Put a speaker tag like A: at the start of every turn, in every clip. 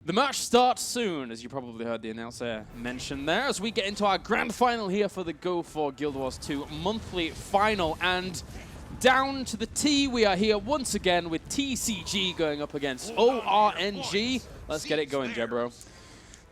A: The match starts soon, as you probably heard the announcer mention there, as we get into our grand final here for the Go4GuildWars2 monthly final. And down to the T, we are here once again with TCG going up against ORNG. Let's get it going, Jebro.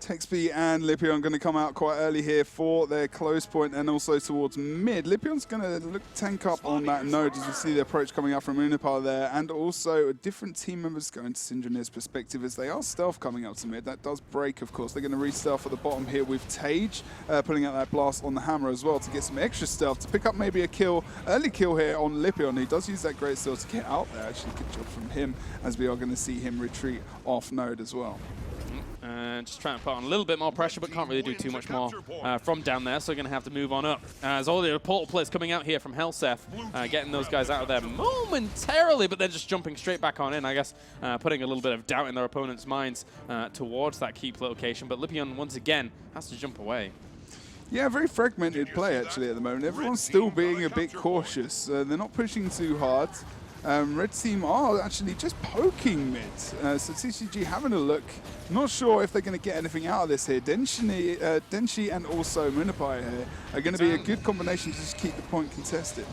B: Texby and Littleton going to come out quite early here for their close point and also towards mid. Littleton's going to look tank up on that node as we see the approach coming out from Unipar there, and also different team members going to Syndraneer's perspective as they are stealth coming up to mid. That does break, of course. They're going to re-stealth at the bottom here with Tage pulling out that blast on the hammer as well to get some extra stealth to pick up maybe a kill, early kill here on Littleton. He does use that great stealth to get out there. Actually, good job from him as we are going to see him retreat off node as well.
A: Just trying to put on a little bit more pressure, but can't really do too much more from down there, so we're going to have to move on up. As all the portal players coming out here from Helseth, getting those guys out of there momentarily, but then just jumping straight back on in, I guess, putting a little bit of doubt in their opponent's minds towards that keep location. But Littleton, once again, has to jump away.
B: Yeah, very fragmented play, actually, at the moment. Everyone's still being a bit cautious. They're not pushing too hard. Red team are actually just poking mid. So TCG having a look. Not sure if they're going to get anything out of this here. Denshi and also Munipai here are going to be a good combination to just keep the point contested.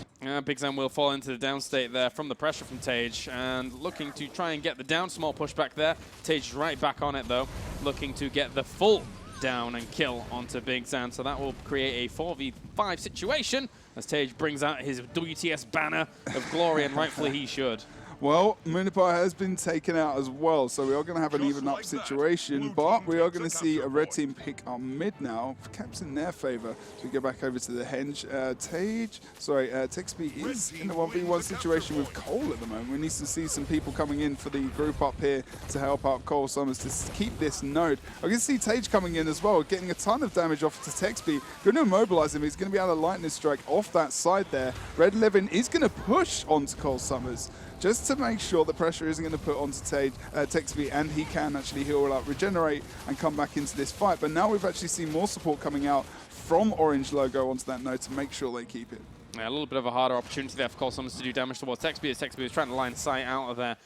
A: Big Zam will fall into the down state there from the pressure from Tage, and looking to try and get the down small pushback there. Tage right back on it though, looking to get the full down and kill onto Big Zam. So that will create a 4v5 situation as Tage brings out his WTS banner of glory, and rightfully he should.
B: Well, Munipai has been taken out as well, so we are going to have an even up situation, but we are going to see a red team pick up mid now. Caps in their favor. So we go back over to the henge. Texby is in a 1v1 situation with Cole at the moment. We need to see some people coming in for the group up here to help out Cole Summers to keep this node. I can see Tage coming in as well, getting a ton of damage off to Texby. Going to immobilize him. He's going to be able to lightning strike off that side there. Red Levin is going to push onto Cole Summers, just to make sure the pressure isn't going to put onto Texby, and he can actually heal up, regenerate, and come back into this fight. But now we've actually seen more support coming out from Orange Logo onto that node to make sure they keep it.
A: Yeah, a little bit of a harder opportunity there for Cole Summers to do damage towards Texby, as Texby was trying to line sight out of there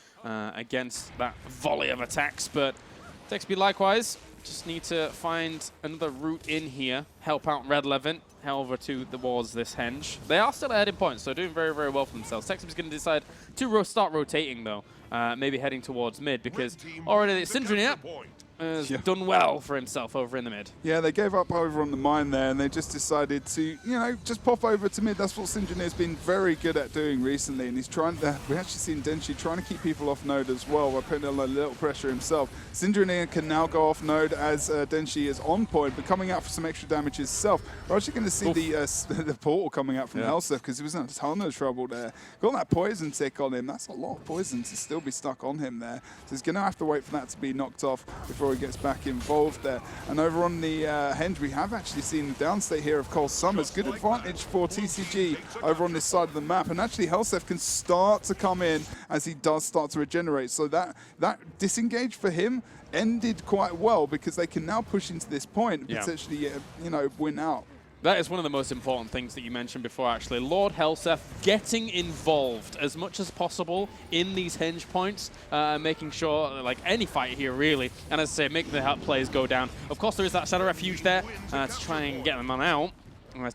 A: against that volley of attacks. But Texby likewise just need to find another route in here, help out Red Levin, head over towards this henge. They are still ahead in points, so doing very, very well for themselves. Texby's going to decide to start rotating, though, maybe heading towards mid, because already Syndraneer has done well for himself over in the mid. Yeah, they gave up over on the mine there, and they just decided to, you know, just pop over to mid. That's what Syndraneer's been very good at doing recently, and he's trying to, we've actually seen Denshi trying to keep people off node as well by putting on a little pressure himself. Syndraneer can now go off node as Denshi is on point, but coming out for some extra damage himself. We're actually going to see the portal coming out from Helseth, because he was in a ton of trouble there. Got that poison tick on him. That's a lot of poison to still be stuck on him there. So he's going to have to wait for that to be knocked off before he gets back involved there. And over on the henge, we have actually seen the downstate here of Cole Summers. Good advantage for TCG over on this side of the map. And actually Helseth can start to come in as he does start to regenerate. So that disengage for him ended quite well, because they can now push into this point and potentially, you know, win out. That is one of the most important things that you mentioned before, actually. Lord Helseth getting involved as much as possible in these henge points, making sure, like any fight here, really, and as I say, make the players go down. Of course, there is that Shadow Refuge there to try and get them on out.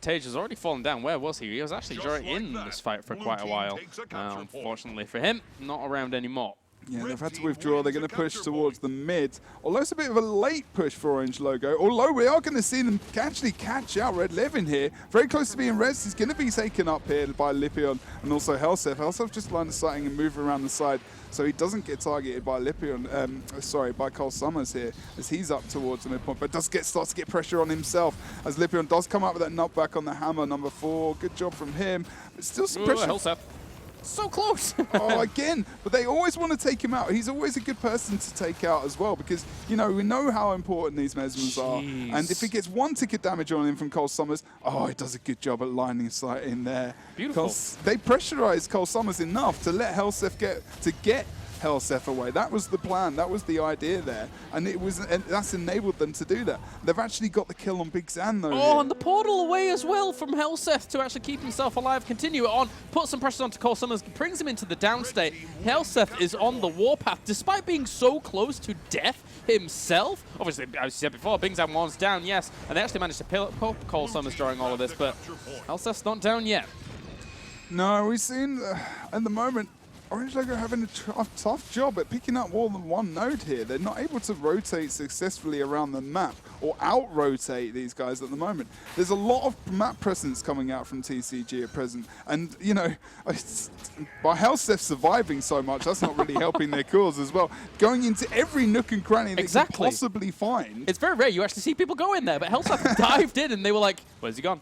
A: Tage has already fallen down. Where was he? He was actually in this fight for quite a while. Unfortunately for him, not around anymore.
B: Yeah, they've had to withdraw. They're going to push towards the mid. Although it's a bit of a late push for Orange Logo. Although we are going to see them actually catch out Red Levin here. Very close to being res. He's going to be taken up here by Littleton and also Helseth. Helseth just line of sighting and moving around the side, so he doesn't get targeted by by Cole Summers here, as he's up towards the midpoint, but starts to get pressure on himself as Littleton does come up with that knockback on the hammer, number 4. Good job from him. But still some pressure.
A: Helseth. So close.
B: Oh, again, but they always want to take him out. He's always a good person to take out as well, because, you know, we know how important these Mesmers are. And if he gets 1 ticket damage on him from Cole Summers, he does a good job at lining sight in there.
A: Beautiful.
B: They pressurize Cole Summers enough to let Helseth get Helseth away. That was the plan. That was the idea there. And that's enabled them to do that. They've actually got the kill on Big Zan, though.
A: Oh, and the portal away as well from Helseth to actually keep himself alive. Continue it on. Put some pressure onto Cole Summers. Brings him into the downstate. Helseth is on the warpath despite being so close to death himself. Obviously, as you said before, Big Zan one's down, yes. And they actually managed to pull Cole Summers during all of this, but Helseth's not down yet.
B: No, we've seen at the moment Orange Logo having a tough job at picking up more than one node here. They're not able to rotate successfully around the map or out-rotate these guys at the moment. There's a lot of map presence coming out from TCG at present. And, you know, by Helseth surviving so much, that's not really helping their cause as well. Going into every nook and cranny they can possibly find.
A: It's very rare you actually see people go in there, but Helseth dived in and they were like, where's he gone?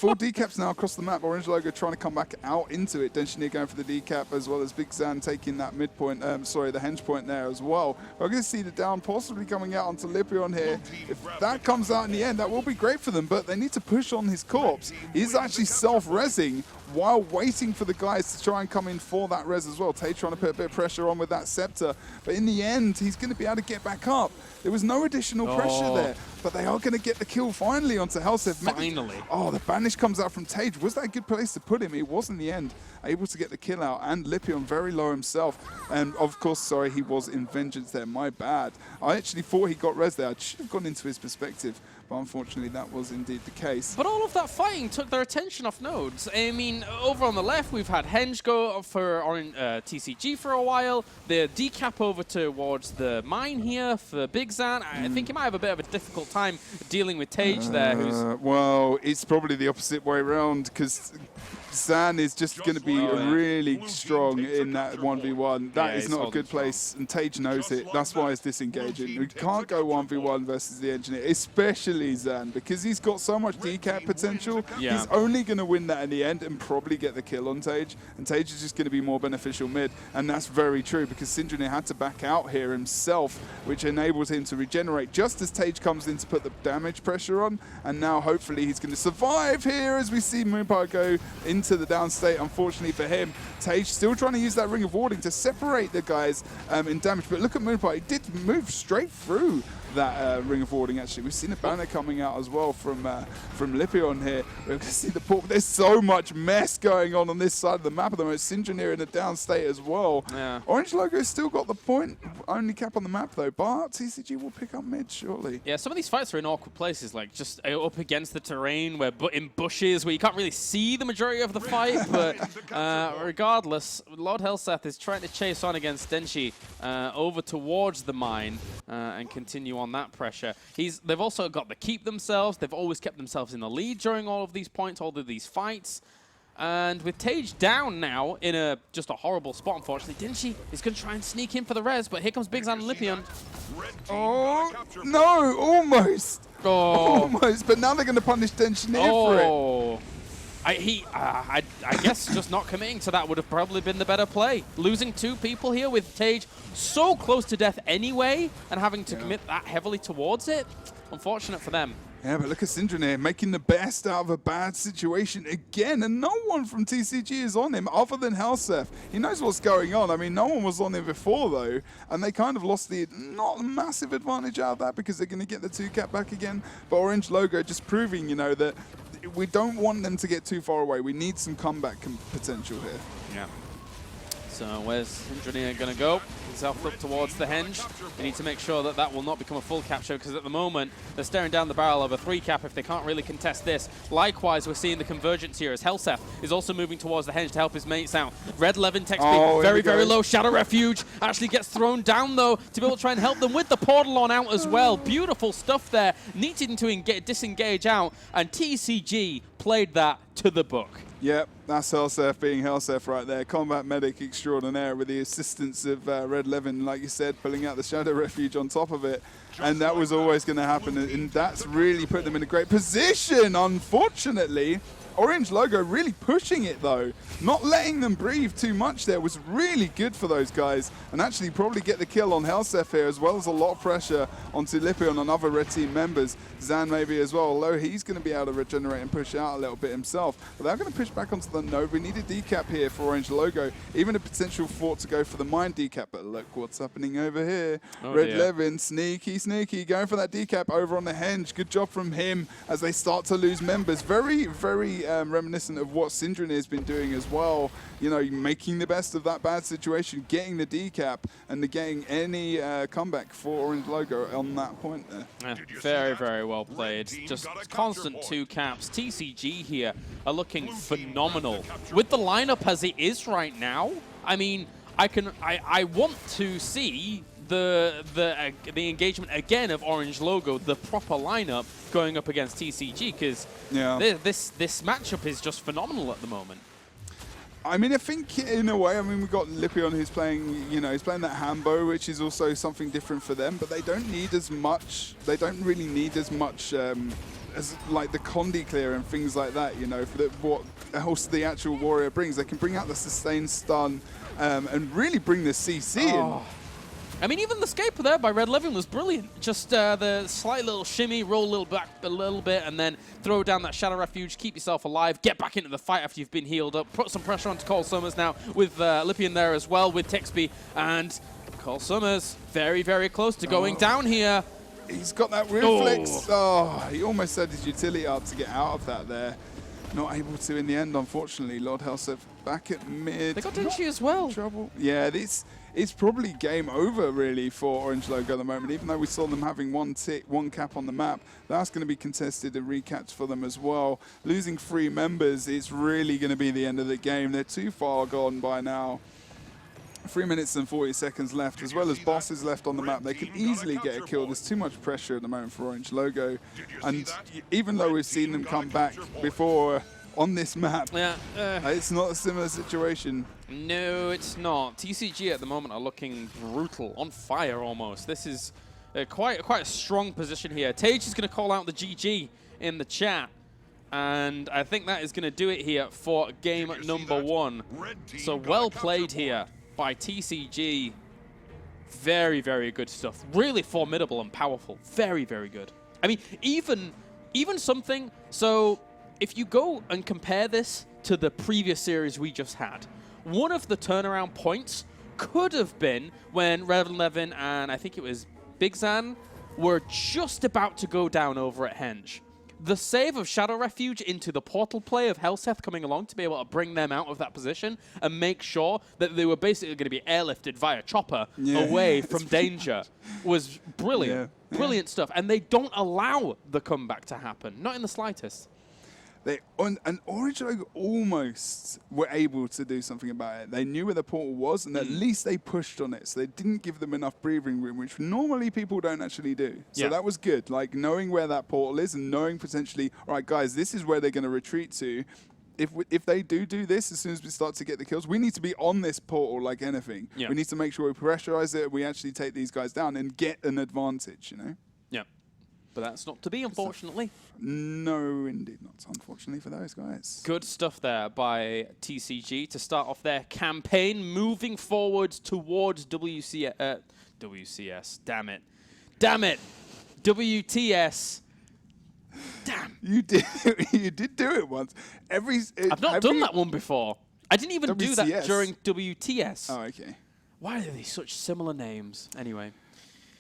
B: Full decaps now across the map. Orange Logo trying to come back out into it. Denshinier going for the decap as well as Big Zan taking that midpoint, the henge point there as well. We're going to see the down possibly coming out onto Lipion here. If that comes out in the end, that will be great for them, but they need to push on his corpse. He's actually self-rezzing while waiting for the guys to try and come in for that res as well. Tay trying to put a bit of pressure on with that scepter, but in the end, he's going to be able to get back up. There was no additional pressure there, but they are going to get the kill finally onto Helseth.
A: Finally.
B: Oh, the banish comes out from Tage. Was that a good place to put him? He was in the end able to get the kill out, and Lipion very low himself. And of course, sorry, he was in vengeance there. My bad. I actually thought he got res there. I should have gone into his perspective, but unfortunately that was indeed the case.
A: But all of that fighting took their attention off nodes. I mean, over on the left, we've had Henge go for TCG for a while. The decap over towards the mine here for Big Zan. I think he might have a bit of a difficult time dealing with Tage there.
B: Well, it's probably the opposite way around, because Zan is just going to be really strong in that 1v1. That is not a good place, and Tage knows it. That's why he's disengaging. We can't go 1v1 versus the engineer, especially Zan, because he's got so much decap potential. He's only going to win that in the end and probably get the kill on Tage, and Tage is just going to be more beneficial mid, and that's very true, because Syndrome had to back out here himself, which enables him to regenerate just as Tage comes in to put the damage pressure on, and now hopefully he's going to survive here as we see Moonpie go into the downstate. Unfortunately for him, Tage still trying to use that Ring of Warding to separate the guys in damage, but look at Moonpie, he did move straight through that Ring of Warding. Actually, we've seen a banner coming out as well from Lipion here. We're going to see the port. There's so much mess going on this side of the map at the moment. Syndrome in the downstate as well. Orange Logo still got the point, only cap on the map though, but TCG will pick up mid shortly.
A: Yeah, some of these fights are in awkward places, like just up against the terrain, where in bushes where you can't really see the majority of the fight. But regardless, Lord Helseth is trying to chase on against Denshi over towards the mine and continue on that pressure. They've also got to keep themselves. They've always kept themselves in the lead during all of these points, all of these fights. And with Tage down now in just a horrible spot, unfortunately, Denshi is going to try and sneak in for the res, but here comes Big Zan and Lipion.
B: Oh, no, almost. Almost, but now they're going to punish Denshi for it.
A: I guess just not committing to that would have probably been the better play. Losing two people here with Tage so close to death anyway and having to commit that heavily towards it. Unfortunate for them.
B: Yeah, but look at Syndrome making the best out of a bad situation again, and no one from TCG is on him other than Helseth. He knows what's going on. I mean, no one was on him before, though, and they kind of lost the not massive advantage out of that because they're going to get the 2-cap back again. But Orange Logo just proving, you know, that we don't want them to get too far away. We need some comeback potential here.
A: Yeah. So where's Syndrome going to go? He's off up towards the henge. They need to make sure that that will not become a full capture, because at the moment they're staring down the barrel of a 3-cap if they can't really contest this. Likewise, we're seeing the convergence here as Helseth is also moving towards the henge to help his mates out. Red Levin text being very low. Shadow Refuge actually gets thrown down though to be able to try and help them with the portal on out as well. Beautiful stuff there, needing to disengage out, and TCG played that to the book.
B: Yep, that's Helseth being Helseth right there. Combat medic extraordinaire with the assistance of Red Levin, like you said, pulling out the Shadow Refuge on top of it. And that was always going to happen, and that's really put them in a great position. Unfortunately, Orange Logo really pushing it though. Not letting them breathe too much there was really good for those guys. And actually probably get the kill on Helsef here, as well as a lot of pressure onto Lippy and other red team members. Zan maybe as well, although he's going to be able to regenerate and push out a little bit himself. But they're going to push back onto the node. We need a decap here for Orange Logo. Even a potential thought to go for the mine decap. But look what's happening over here.
A: Oh,
B: Red
A: dear.
B: Levin, sneaky, going for that decap over on the Henge. Good job from him as they start to lose members. Very, very reminiscent of what Syndrome has been doing as well. You know, making the best of that bad situation, getting the decap, and getting any comeback for Orange Logo on that point there.
A: Yeah, very, very well played. Just constant 2 caps. TCG here are looking phenomenal. With the lineup as it is right now, I mean, I want to see the engagement again of Orange Logo, the proper lineup going up against TCG, because this matchup is just phenomenal at the moment.
B: I mean, I think in a way, I mean, we've got Lippy who's playing, you know, he's playing that Hambo, which is also something different for them, but they don't need as much, they don't really need as much as like the Condi clear and things like that, you know, for what else the actual warrior brings. They can bring out the sustained stun and really bring the CC in.
A: I mean, even the scaper there by Red Levin was brilliant. Just the slight little shimmy, roll a little back a little bit, and then throw down that Shadow Refuge, keep yourself alive, get back into the fight after you've been healed up, put some pressure onto Cole Summers now with Lippy in there as well with Texby, and Cole Summers very, very close to going down here.
B: He's got that reflex. Oh, he almost had his utility up to get out of that there. Not able to in the end, unfortunately. Lord Helsef back at mid.
A: They got Dinchi as well.
B: Trouble. Yeah, it's probably game over really for Orange Logo at the moment. Even though we saw them having one cap on the map, that's going to be contested and recapped for them as well. Losing 3 members, it's really going to be the end of the game. They're too far gone by now. 3 minutes and 40 seconds left, as well as bosses left on the map. They can easily get a kill. There's too much pressure at the moment for Orange Logo. And even though we've seen them come back before on this map, it's not a similar situation.
A: No, it's not. TCG at the moment are looking brutal, on fire almost. This is quite a strong position here. Tage is going to call out the GG in the chat. And I think that is going to do it here for game number 1. So well played here by TCG. Very, very good stuff. Really formidable and powerful. Very, very good. I mean, even something... So if you go and compare this to the previous series we just had, one of the turnaround points could have been when Red Levin and I think it was Big Zan were just about to go down over at Henge. The save of Shadow Refuge into the portal play of Helseth coming along to be able to bring them out of that position and make sure that they were basically going to be airlifted via chopper away from danger was brilliant. Brilliant stuff. And they don't allow the comeback to happen. Not in the slightest.
B: And Orange Logo almost were able to do something about it. They knew where the portal was, and at least they pushed on it. So they didn't give them enough breathing room, which normally people don't actually do. So that was good. Like knowing where that portal is and knowing potentially, all right, guys, this is where they're going to retreat to. If they do this, as soon as we start to get the kills, we need to be on this portal like anything. We need to make sure we pressurize it, we actually take these guys down and get an advantage, you know?
A: Yeah. But that's not to be, unfortunately.
B: No, indeed not, unfortunately, for those guys.
A: Good stuff there by TCG to start off their campaign, moving forward towards WCS. Damn it. WTS. Damn.
B: You did do it once.
A: I've not done that one before. I didn't even do that during WTS.
B: Oh, okay.
A: Why are they such similar names? Anyway.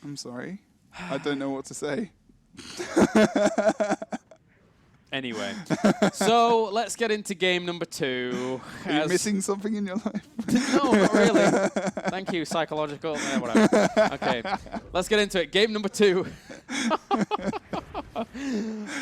B: I'm sorry. I don't know what to say.
A: Anyway, so let's get into game number 2.
B: Are you missing something in your life?
A: No, not really. Thank you, psychological. Whatever. Okay, let's get into it. Game number 2.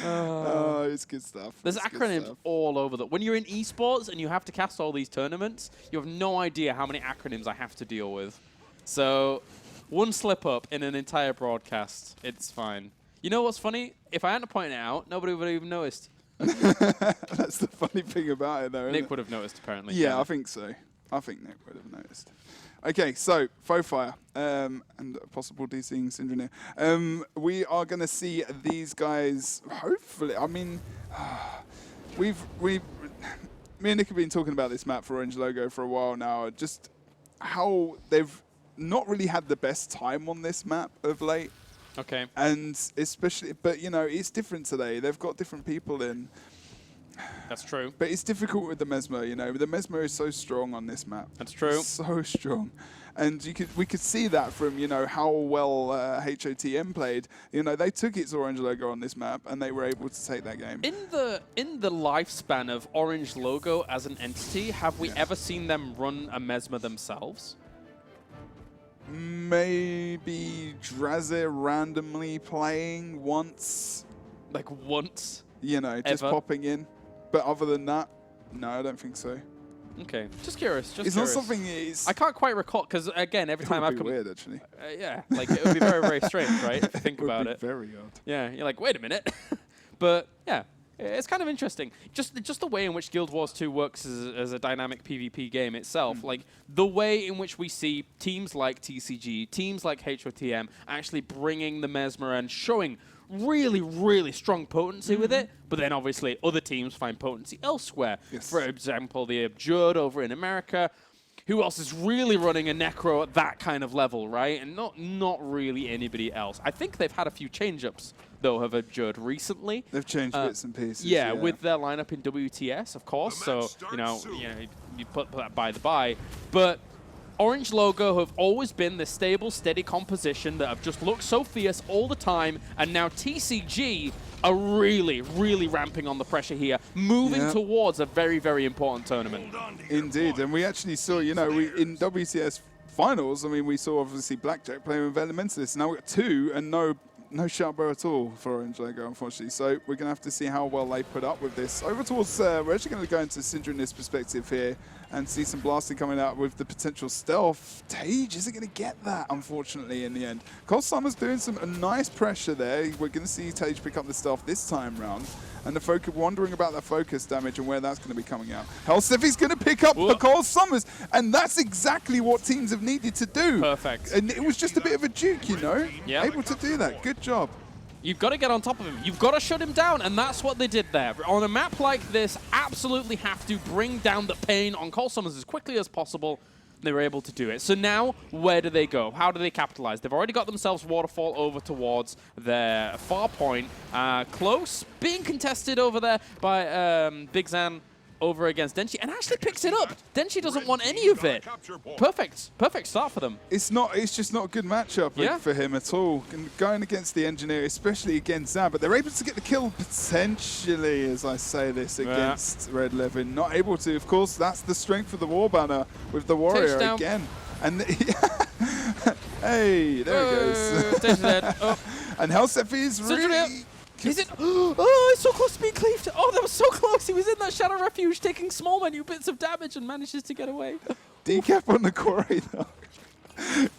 B: Oh, it's good stuff.
A: There's acronyms all over that. When you're in esports and you have to cast all these tournaments, you have no idea how many acronyms I have to deal with. So one slip up in an entire broadcast, it's fine. You know what's funny? If I hadn't pointed it out, nobody would have even noticed.
B: That's the funny thing about it, though.
A: Nick would have noticed, apparently.
B: Yeah, I think so. I think Nick would have noticed. Okay, so Faux Fire and possible DCing Syndrome here. We are going to see these guys, hopefully, I mean, me and Nick have been talking about this map for Orange Logo for a while now. Just how they've not really had the best time on this map of late.
A: Okay.
B: And especially, but you know, it's different today. They've got different people in.
A: That's true.
B: But it's difficult with the Mesmer, you know. The Mesmer is so strong on this map.
A: That's true.
B: So strong. And we could see that from, you know, how well HOTM played. You know, they took its Orange Logo on this map, and they were able to take that game.
A: In the lifespan of Orange Logo as an entity, have we ever seen them run a Mesmer themselves?
B: Maybe Drazir randomly playing once.
A: Like once?
B: You know, just popping in. But other than that, no, I don't think so.
A: Okay, just curious.
B: It's not something.
A: I can't quite recall because again, every time I've come,
B: weird actually.
A: Yeah, like it would be very, very strange, right? If you think about it.
B: Very odd.
A: Yeah, you're like, wait a minute, but yeah, it's kind of interesting. Just the way in which Guild Wars 2 works as a dynamic PvP game itself, like the way in which we see teams like TCG, teams like HOTM actually bringing the Mesmer and showing really, really strong potency with it, but then obviously other teams find potency elsewhere.
B: Yes.
A: For example, the Abjured over in America. Who else is really running a Necro at that kind of level, right? And not really anybody else. I think they've had a few change-ups, though, of Abjured recently.
B: They've changed bits and pieces.
A: Yeah, with their lineup in WTS, of course. So, you put that by the by. But Orange Logo have always been the stable, steady composition that have just looked so fierce all the time, and now TCG are really, really ramping on the pressure here, moving towards a very, very important tournament.
B: Indeed, and we actually saw, you know, in WCS finals, I mean, we saw obviously Blackjack playing with Elementalist. Now we've got 2 and no Jebro at all for Orange Logo, unfortunately. So we're going to have to see how well they put up with this. Over towards, we're actually going to go into Syndra in this perspective here and see some blasting coming out with the potential stealth. Tage isn't going to get that, unfortunately, in the end. Cole Summers doing some nice pressure there. We're going to see Tage pick up the stealth this time round. And the focus, wondering about that focus damage and where that's going to be coming out. Hellsiphi's going to pick up the Cole Summers, and that's exactly what teams have needed to do.
A: Perfect.
B: And it was just a bit of a juke, you know?
A: Yep.
B: Able to do that. Good job.
A: You've got to get on top of him. You've got to shut him down, and that's what they did there. On a map like this, absolutely have to bring down the pain on Cole Summers as quickly as possible. They were able to do it. So now, where do they go? How do they capitalize? They've already got themselves Waterfall over towards their far point. Close, being contested over there by Big Zan over against Denshi, and actually picks it up. Denshi doesn't want any of it. Perfect start for them.
B: It's just not a good matchup for him at all. Going against the Engineer, especially against Zan, but they're able to get the kill potentially, as I say this, against Red Levin. Not able to, of course, that's the strength of the War Banner with the Warrior again. And hey, there it goes.
A: Dead. Oh.
B: And Hellsephi is really...
A: Is it? Oh, it's so close to being cleaved. Oh, that was so close. He was in that Shadow Refuge taking small menu bits of damage and manages to get away.
B: Decap on the quarry, though.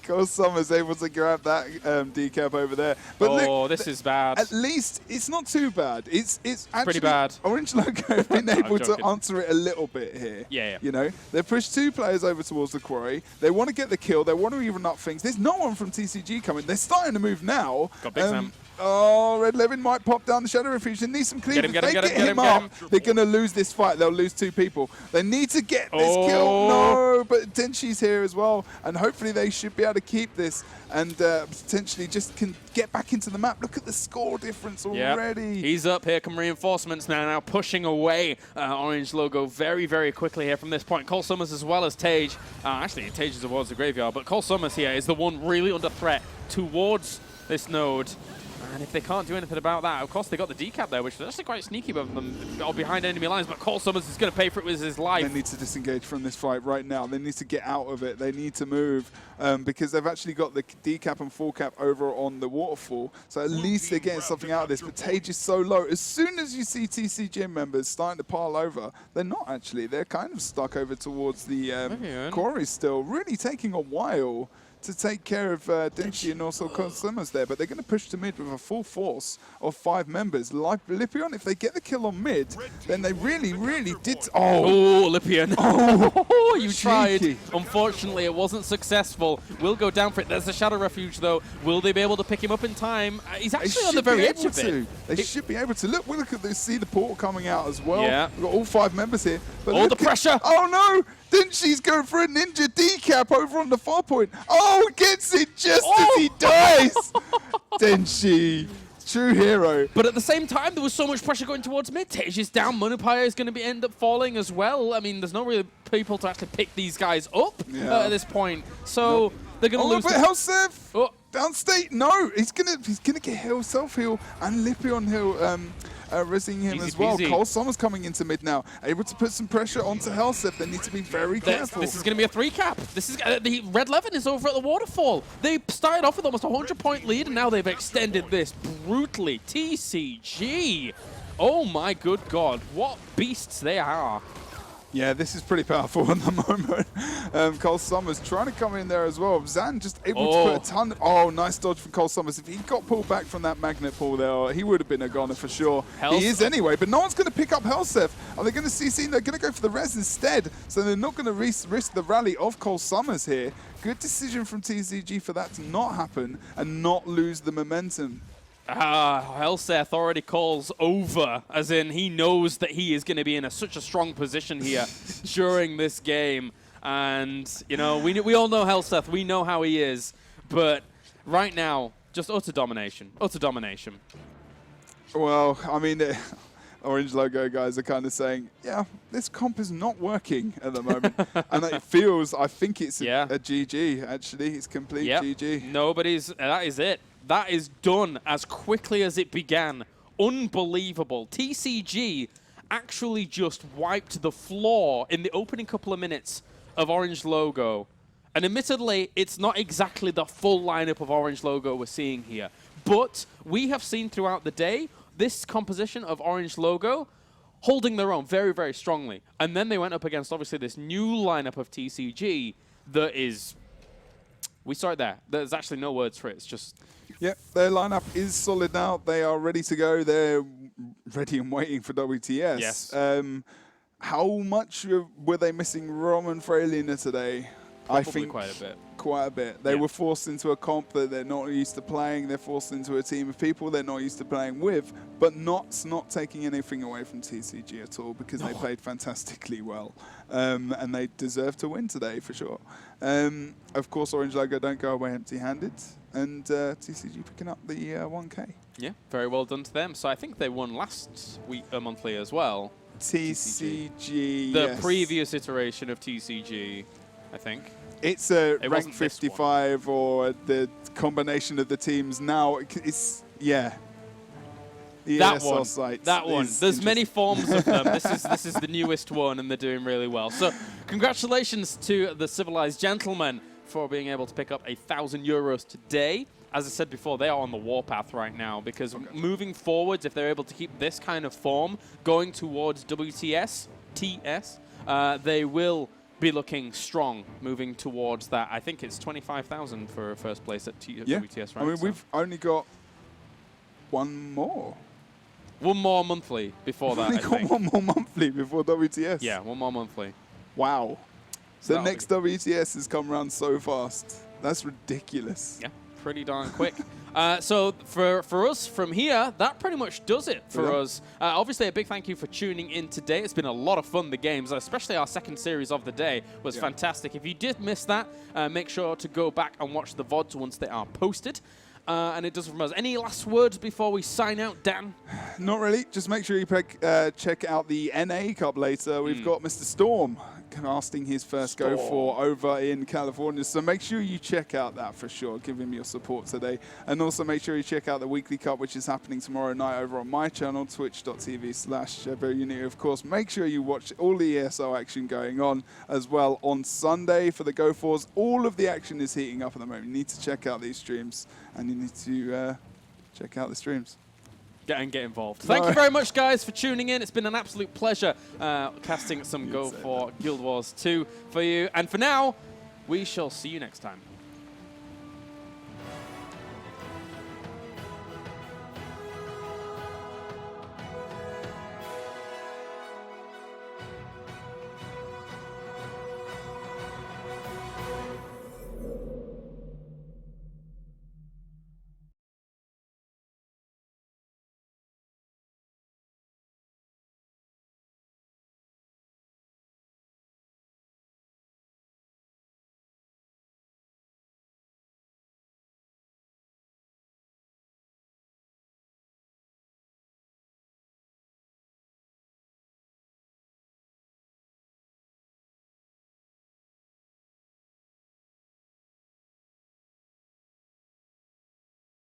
B: Cole Summers able to grab that decap over there. But look,
A: this is bad.
B: At least it's not too bad. It's actually
A: pretty bad.
B: Orange Logo have been able to answer it a little bit here.
A: Yeah.
B: You know, they've pushed 2 players over towards the quarry. They want to get the kill. They want to even up things. There's no one from TCG coming. They're starting to move now.
A: Got Big Sam.
B: Oh, Red Levin might pop down the Shadow Refuge. They need some cleavage. If they get him up, they're going to lose this fight. They'll lose 2 people. They need to get this kill. No, but Denshi's here as well. And hopefully they should be able to keep this and potentially just can get back into the map. Look at the score difference already.
A: He's up. Here come reinforcements now pushing away Orange Logo very, very quickly here from this point. Cole Summers as well as Tage. Actually, Tage is towards the graveyard, but Cole Summers here is the one really under threat towards this node. And if they can't do anything about that, of course they got the decap there, which was actually quite sneaky of them, all behind enemy lines, but Cole Summers is going to pay for it with his life.
B: They need to disengage from this fight right now. They need to get out of it. They need to move because they've actually got the decap and full cap over on the waterfall. So at least they're getting something out of this. But Tage is so low. As soon as you see TC Gym members starting to pile over, they're not actually. They're kind of stuck over towards the quarry still. Really taking a while to take care of Denshi and also Cosmos there, but they're going to push to mid with a full force of 5 members. Like Lipion, if they get the kill on mid, then they really, really did.
A: Oh, Lipion. Oh, you
B: cheeky.
A: tried. Unfortunately, it wasn't successful. Will go down for it. There's a Shadow Refuge, though. Will they be able to pick him up in time? He's actually on the very edge of it.
B: They should be able to. Look at this. See the portal coming out as well.
A: Yeah.
B: We've got all 5 members here. But
A: Oh, the pressure.
B: Oh, no. Denshi's going for a ninja decap over on the far point. Oh, gets it just as he dies. Denshi, true hero.
A: But at the same time, there was so much pressure going towards mid. Tej is down. Munipaya is going to end up falling as well. I mean, there's no really people to actually pick these guys up at this point. So they're going to lose.
B: But Helseth,
A: Oh.
B: downstate. No, he's gonna get self heal and Lipion heal. Rizzing him
A: Easy
B: as well.
A: peasy.
B: Cole Summers coming into mid now, able to put some pressure onto Helseth. They need to be very careful.
A: This is going to be a 3-cap. This is the Red Levin is over at the waterfall. They started off with almost a 100-point lead, and now they've extended this brutally. TCG. Oh my good God, what beasts they are.
B: Yeah, this is pretty powerful at the moment. Cole Summers trying to come in there as well. Zan just able to put a ton of... Oh, nice dodge from Cole Summers. If he got pulled back from that magnet pull there, he would have been a goner for sure. He is anyway, but no one's going to pick up Helseth. Are they going to CC? They're going to go for the res instead. So they're not going to risk the rally of Cole Summers here. Good decision from TCG for that to not happen and not lose the momentum.
A: Helseth already calls over, as in he knows that he is going to be in such a strong position here during this game. And, you know, we all know Helseth. We know how he is. But right now, just utter domination. Utter domination.
B: Well, I mean, Orange Logo guys are kind of saying, yeah, this comp is not working at the moment. And it feels, I think it's a GG, actually. It's complete GG.
A: That is it. That is done as quickly as it began. Unbelievable. TCG actually just wiped the floor in the opening couple of minutes of Orange Logo. And admittedly, it's not exactly the full lineup of Orange Logo we're seeing here. But we have seen throughout the day this composition of Orange Logo holding their own very, very strongly. And then they went up against, obviously, this new lineup of TCG that is... We saw it there. There's actually no words for it. It's just...
B: Yep, their lineup is solid now. They are ready to go. They're ready and waiting for WTS.
A: Yes.
B: How much were they missing Roman Freilina today?
A: Probably
B: I think
A: quite a bit.
B: Quite a bit. They were forced into a comp that they're not used to playing. They're forced into a team of people they're not used to playing with, but not taking anything away from TCG at all, because they played fantastically well. And they deserve to win today for sure. Of course, Orange Logo don't go away empty-handed, and TCG picking up the 1K.
A: Yeah, very well done to them. So I think they won last week, monthly as well.
B: TCG,
A: The previous iteration of TCG, I think.
B: It's a rank 55 or the combination of the teams now. It's, The ESL site.
A: That one. There's many forms of them. This is the newest one, and they're doing really well. So congratulations to the Civilized Gentlemen for being able to pick up €1,000 today. As I said before, they are on the warpath right now, because moving forwards, if they're able to keep this kind of form going towards WTS, they will be looking strong moving towards that. I think it's 25,000 for first place at WTS, right?
B: I mean, we've only got one more.
A: One more monthly before that, I think.
B: We've only got one more monthly before WTS.
A: Yeah, one more monthly.
B: Wow. So the next WTS has come around so fast. That's ridiculous.
A: Yeah, pretty darn quick. So for us from here, that pretty much does it for us. Obviously, a big thank you for tuning in today. It's been a lot of fun, the games, especially our second series of the day was fantastic. If you did miss that, make sure to go back and watch the VODs once they are posted. And it does it from us. Any last words before we sign out, Dan?
B: Not really. Just make sure you check out the NA Cup later. We've got Mr. Storm casting his first Go4 over in California. So make sure you check out that for sure. Give him your support today. And also make sure you check out the Weekly Cup, which is happening tomorrow night over on my channel, twitch.tv/JebroUnity. Of course, make sure you watch all the ESL action going on as well on Sunday for the Go4s. All of the action is heating up at the moment. You need to check out these streams, and you need to check out the streams.
A: Get involved. Thank you very much, guys, for tuning in. It's been an absolute pleasure casting some Go4 Guild Wars 2 for you. And for now, we shall see you next time.